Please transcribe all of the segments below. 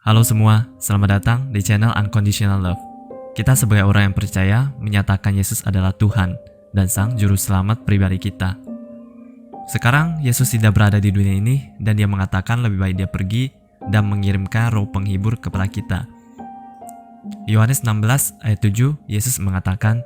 Halo semua, selamat datang di channel Unconditional Love. Kita sebagai orang yang percaya menyatakan Yesus adalah Tuhan dan Sang Juru Selamat pribadi kita. Sekarang Yesus tidak berada di dunia ini dan dia mengatakan lebih baik dia pergi dan mengirimkan roh penghibur kepada kita. Yohanes 16 ayat 7, Yesus mengatakan,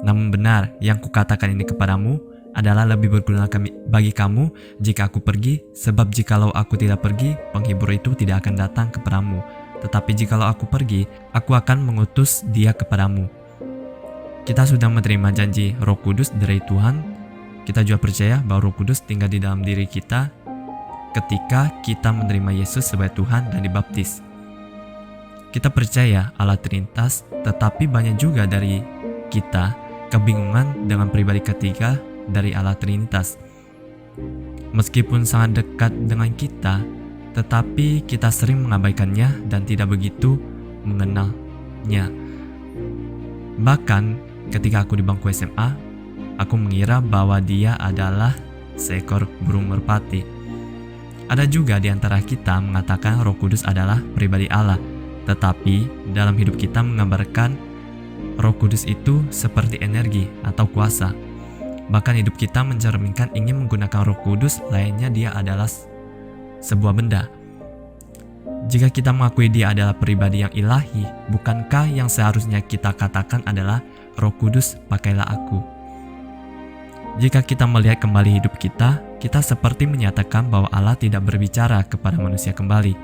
"Namun benar yang kukatakan ini kepadamu adalah lebih berguna bagi kamu jika aku pergi, sebab jikalau aku tidak pergi, penghibur itu tidak akan datang kepadamu. Tetapi jikalau aku pergi, aku akan mengutus dia kepadamu." Kita sudah menerima janji Roh Kudus dari Tuhan. Kita juga percaya bahwa Roh Kudus tinggal di dalam diri kita ketika kita menerima Yesus sebagai Tuhan dan dibaptis. Kita percaya Allah Trinitas, tetapi banyak juga dari kita kebingungan dengan pribadi ketiga dari Allah Trinitas. Meskipun sangat dekat dengan kita, tetapi kita sering mengabaikannya dan tidak begitu mengenalnya. Bahkan ketika aku di bangku SMA, aku mengira bahwa dia adalah seekor burung merpati. Ada juga di antara kita mengatakan Roh Kudus adalah pribadi Allah, tetapi dalam hidup kita menggambarkan Roh Kudus itu seperti energi atau kuasa. Bahkan hidup kita mencerminkan ingin menggunakan Roh Kudus, lainnya dia adalah sebuah benda. Jika kita mengakui dia adalah pribadi yang ilahi, bukankah yang seharusnya kita katakan adalah Roh Kudus, pakailah aku? Jika kita melihat kembali hidup kita, kita seperti menyatakan bahwa Allah tidak berbicara kepada manusia kembali.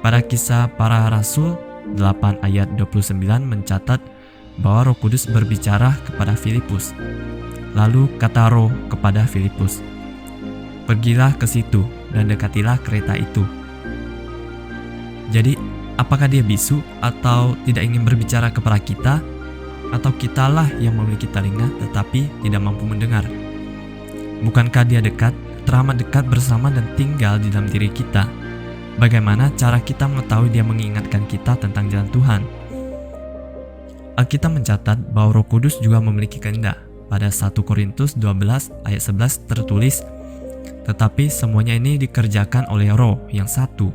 Pada Kisah Para Rasul 8 ayat 29 mencatat bahwa Roh Kudus berbicara kepada Filipus. Lalu kata Roh kepada Filipus, "Pergilah ke situ dan dekatilah kereta itu." Jadi, apakah dia bisu atau tidak ingin berbicara kepada kita? Atau kitalah yang memiliki telinga tetapi tidak mampu mendengar? Bukankah dia dekat, teramat dekat bersama dan tinggal di dalam diri kita? Bagaimana cara kita mengetahui dia mengingatkan kita tentang jalan Tuhan? Alkitab mencatat bahwa Roh Kudus juga memiliki kehendak. Pada 1 Korintus 12 ayat 11 tertulis, "Tetapi semuanya ini dikerjakan oleh Roh yang satu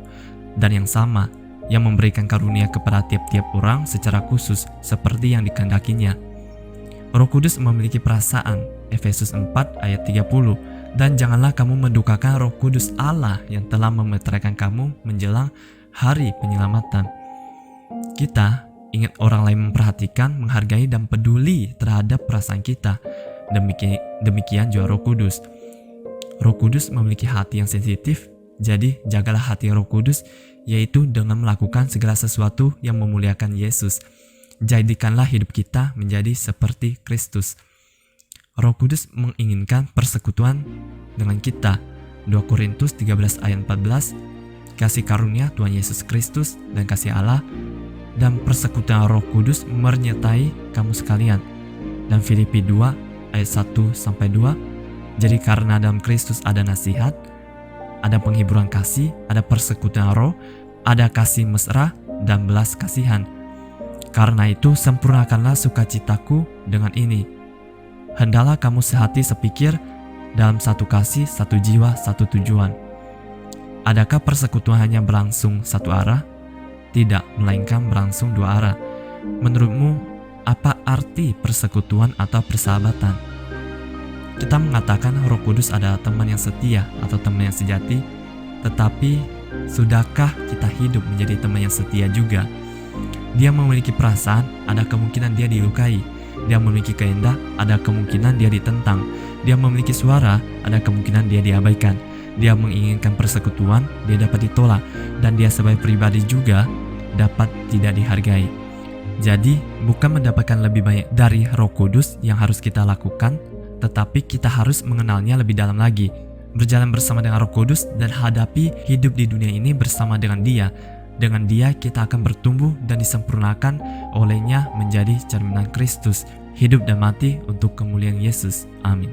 dan yang sama, yang memberikan karunia kepada tiap-tiap orang secara khusus seperti yang dikehendakinya." Roh Kudus memiliki perasaan, Efesus 4 ayat 30, "Dan janganlah kamu mendukakan Roh Kudus Allah yang telah memeteraikan kamu menjelang hari penyelamatan." Kita ingin orang lain memperhatikan, menghargai, dan peduli terhadap perasaan kita. Demikian juga Roh Kudus. Roh Kudus memiliki hati yang sensitif, jadi jagalah hati Roh Kudus, yaitu dengan melakukan segala sesuatu yang memuliakan Yesus. Jadikanlah hidup kita menjadi seperti Kristus. Roh Kudus menginginkan persekutuan dengan kita. 2 Korintus 13 ayat 14, "Kasih karunia Tuhan Yesus Kristus dan kasih Allah dan persekutuan Roh Kudus menyertai kamu sekalian." Dan Filipi 2 ayat 1-2, "Jadi karena dalam Kristus ada nasihat, ada penghiburan kasih, ada persekutuan Roh, ada kasih mesra dan belas kasihan. Karena itu sempurnakanlah sukacitaku dengan ini. Hendaklah kamu sehati sepikir, dalam satu kasih, satu jiwa, satu tujuan." Adakah persekutuan hanya berlangsung satu arah? Tidak, melainkan berlangsung dua arah. Menurutmu, apa arti persekutuan atau persahabatan? Kita mengatakan Roh Kudus adalah teman yang setia atau teman yang sejati, tetapi sudahkah kita hidup menjadi teman yang setia juga? Dia memiliki perasaan, ada kemungkinan dia dilukai. Dia memiliki kehendak, ada kemungkinan dia ditentang. Dia memiliki suara, ada kemungkinan dia diabaikan. Dia menginginkan persekutuan, dia dapat ditolak, dan dia sebagai pribadi juga dapat tidak dihargai. Jadi, bukan mendapatkan lebih banyak dari Roh Kudus yang harus kita lakukan, tetapi kita harus mengenalnya lebih dalam lagi, berjalan bersama dengan Roh Kudus dan hadapi hidup di dunia ini bersama dengan Dia. Dengan Dia kita akan bertumbuh dan disempurnakan olehnya menjadi cerminan Kristus, hidup dan mati untuk kemuliaan Yesus. Amin.